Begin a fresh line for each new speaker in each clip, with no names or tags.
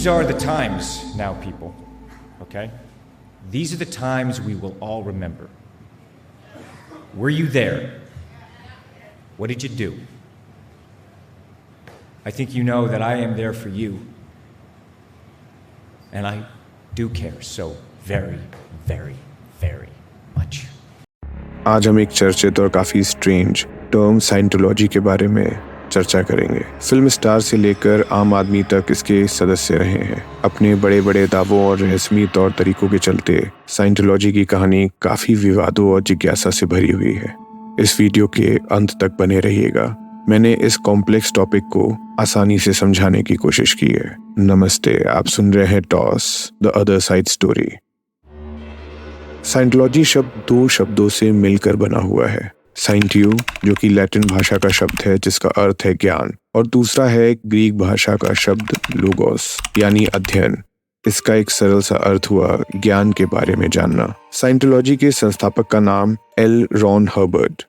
These are the times now, people, okay? These are the times we will all remember. Were you there? What did you do? I think you know that I am there for you. And I do care so very, very, very much.
आज हम एक चर्चित और काफ़ी strange term Scientology के बारे में चर्चा करेंगे। फिल्म स्टार से लेकर आम आदमी तक इसके सदस्य रहे हैं। अपने बड़े बड़े दावों और रहस्यमयी तौर तरीकों के चलते साइंटोलॉजी की कहानी काफ़ी विवादों और जिज्ञासा से भरी हुई है। इस वीडियो के अंत तक बने रहिएगा। मैंने इस कॉम्प्लेक्स टॉपिक को आसानी से समझाने की कोशिश की है। नमस्ते, आप सुन रहे हैं toss the other side story. Scientology शब्द दो शब्दों से मिलकर बना हुआ है। साइंटियो, जो कि लैटिन भाषा का शब्द है जिसका अर्थ है ज्ञान, और दूसरा है ग्रीक भाषा का शब्द लोगोस यानी अध्ययन। इसका एक सरल सा अर्थ हुआ ज्ञान के बारे में जानना। साइंटोलॉजी के संस्थापक का नाम L Ron Herbert.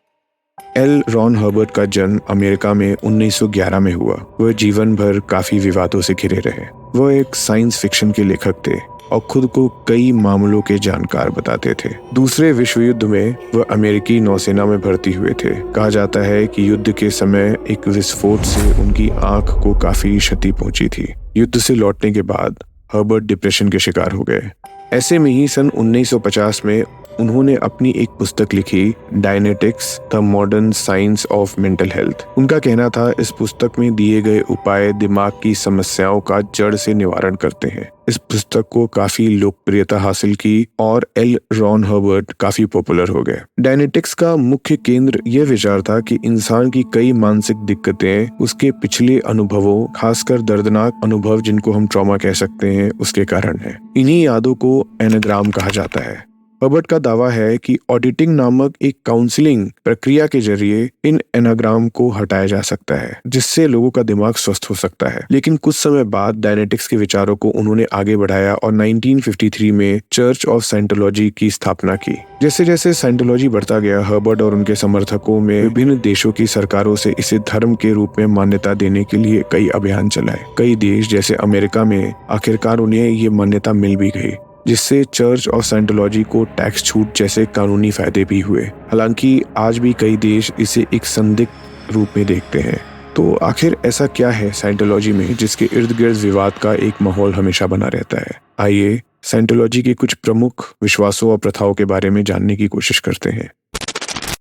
L Ron Herbert का जन्म अमेरिका में 1911 में हुआ। वह जीवन भर काफी विवादों से घिरे रहे। वह एक साइंस फिक्शन के लेखक थे और खुद को कई मामलों के जानकार बताते थे। दूसरे विश्व युद्ध में वह अमेरिकी नौसेना में भर्ती हुए थे। कहा जाता है कि युद्ध के समय एक विस्फोट से उनकी आंख को काफी क्षति पहुंची थी। युद्ध से लौटने के बाद हर्बर्ट डिप्रेशन के शिकार हो गए। ऐसे में ही सन 1950 में उन्होंने अपनी एक पुस्तक लिखी, Dianetics the modern science of mental health. उनका कहना था इस पुस्तक में दिए गए उपाय दिमाग की समस्याओं का जड़ से निवारण करते हैं। इस पुस्तक को काफी लोकप्रियता हासिल की और एल रॉन हर्बर्ट काफी पॉपुलर हो गए। डायनेटिक्स का मुख्य केंद्र यह विचार था कि इंसान की कई मानसिक दिक्कतें उसके पिछले अनुभवों, खासकर दर्दनाक अनुभव जिनको हम ट्रॉमा कह सकते हैं, उसके कारण है। इन्हीं यादों को एनाग्राम कहा जाता है। हर्बर्ट का दावा है कि ऑडिटिंग नामक एक काउंसलिंग प्रक्रिया के जरिए इन एनाग्राम को हटाया जा सकता है, जिससे लोगों का दिमाग स्वस्थ हो सकता है। लेकिन कुछ समय बाद डायनेटिक्स के विचारों को उन्होंने आगे बढ़ाया और 1953 में चर्च ऑफ साइंटोलॉजी की स्थापना की। जैसे जैसे साइंटोलॉजी बढ़ता गया, हर्बर्ट और उनके समर्थकों में विभिन्न देशों की सरकारों से इसे धर्म के रूप में मान्यता देने के लिए कई अभियान चलाए। कई देश जैसे अमेरिका में आखिरकार उन्हें ये मान्यता मिल भी गई, जिससे चर्च ऑफ साइंटोलॉजी को टैक्स छूट जैसे कानूनी फायदे भी हुए। हालांकि आज भी कई देश इसे एक संदिग्ध रूप में देखते हैं। तो आखिर ऐसा क्या है साइंटोलॉजी में जिसके इर्द गिर्द विवाद का एक माहौल हमेशा बना रहता है? आइए साइंटोलॉजी के कुछ प्रमुख विश्वासों और प्रथाओं के बारे में जानने की कोशिश करते हैं।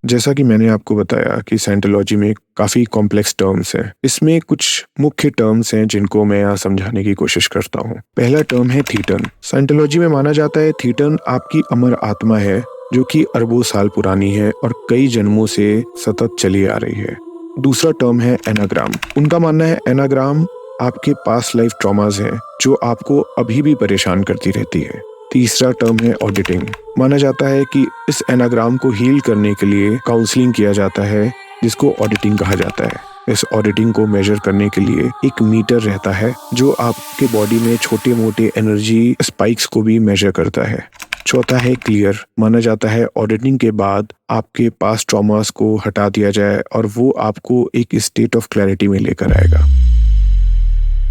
जैसा कि मैंने आपको बताया कि साइंटोलॉजी में काफी कॉम्प्लेक्स टर्म्स हैं। इसमें कुछ मुख्य टर्म्स हैं जिनको मैं यहाँ समझाने की कोशिश करता हूँ। पहला टर्म है थीटन। साइंटोलॉजी में माना जाता है थीटन आपकी अमर आत्मा है, जो कि अरबों साल पुरानी है और कई जन्मों से सतत चली आ रही है। दूसरा टर्म है एनाग्राम। उनका मानना है एनाग्राम आपके पास्ट लाइफ ट्रॉमास हैं जो आपको अभी भी परेशान करती रहती है। तीसरा टर्म है ऑडिटिंग। माना जाता है कि इस एनाग्राम को हील करने के लिए काउंसलिंग किया जाता है, जिसको ऑडिटिंग कहा जाता है। इस ऑडिटिंग को मेजर करने के लिए एक मीटर रहता है जो आपके बॉडी में छोटे मोटे एनर्जी स्पाइक्स को भी मेजर करता है। चौथा है क्लियर। माना जाता है ऑडिटिंग के बाद आपके पास ट्रॉमास को हटा दिया जाए और वो आपको एक स्टेट ऑफ क्लैरिटी में लेकर आएगा।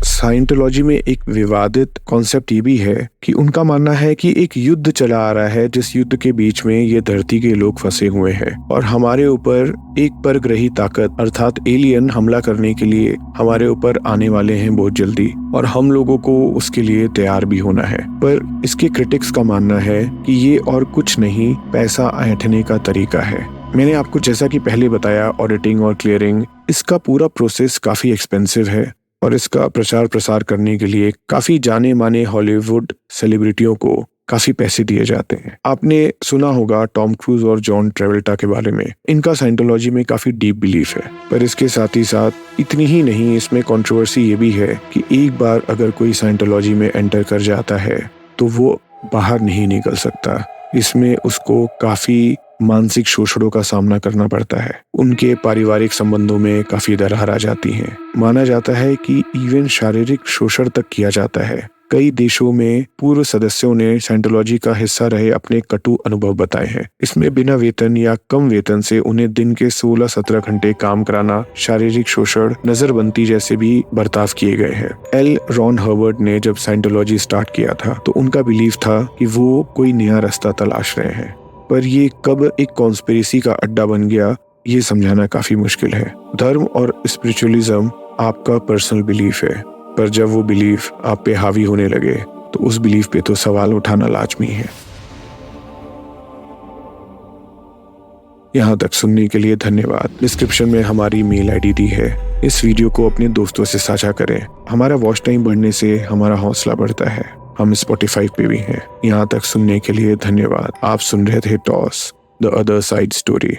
साइंटोलॉजी में एक विवादित कॉन्सेप्ट ये भी है कि उनका मानना है कि एक युद्ध चला आ रहा है, जिस युद्ध के बीच में ये धरती के लोग फंसे हुए हैं और हमारे ऊपर एक परग्रही ताकत अर्थात एलियन हमला करने के लिए हमारे ऊपर आने वाले हैं बहुत जल्दी, और हम लोगों को उसके लिए तैयार भी होना है। पर इसके क्रिटिक्स का मानना है कि ये और कुछ नहीं, पैसा ऐंठने का तरीका है। मैंने आपको जैसा कि पहले बताया, ऑडिटिंग और क्लियरिंग, इसका पूरा प्रोसेस काफी एक्सपेंसिव है और इसका प्रचार प्रसार करने के लिए काफी जाने माने हॉलीवुड सेलिब्रिटियों को काफी पैसे दिए जाते हैं। आपने सुना होगा टॉम क्रूज और जॉन ट्रेवल्टा के बारे में। इनका साइंटोलॉजी में काफी डीप बिलीफ है। पर इसके साथ ही साथ इतनी ही नहीं, इसमें कंट्रोवर्सी ये भी है कि एक बार अगर कोई साइंटोलॉजी में एंटर कर जाता है तो वो बाहर नहीं निकल सकता। इसमें उसको काफी मानसिक शोषणों का सामना करना पड़ता है। उनके पारिवारिक संबंधों में काफी दरार आ जाती है। माना जाता है कि इवन शारीरिक शोषण तक किया जाता है। कई देशों में पूर्व सदस्यों ने साइंटोलॉजी का हिस्सा रहे अपने कटु अनुभव बताए हैं। इसमें बिना वेतन या कम वेतन से उन्हें दिन के 16-17 घंटे काम कराना, शारीरिक शोषण, नजरबंदी जैसे भी बर्ताव किए गए हैं। एल रॉन हर्बर्ट ने जब साइंटोलॉजी स्टार्ट किया था तो उनका बिलीफ था कि वो कोई नया रास्ता तलाश रहे हैं, पर ये कब एक कॉन्स्पिरेसी का अड्डा बन गया ये समझाना काफी मुश्किल है। धर्म और स्पिरिचुअलिज्म आपका पर्सनल बिलीफ है, पर जब वो बिलीफ आप पे हावी होने लगे तो उस बिलीफ पे तो सवाल उठाना लाजमी है। यहाँ तक सुनने के लिए धन्यवाद। डिस्क्रिप्शन में हमारी मेल आईडी दी है। इस वीडियो को अपने दोस्तों से साझा करें। हमारा वॉच टाइम बढ़ने से हमारा हौसला बढ़ता है। हम स्पॉटिफाई पे भी हैं। यहाँ तक सुनने के लिए धन्यवाद। आप सुन रहे थे toss the other side story.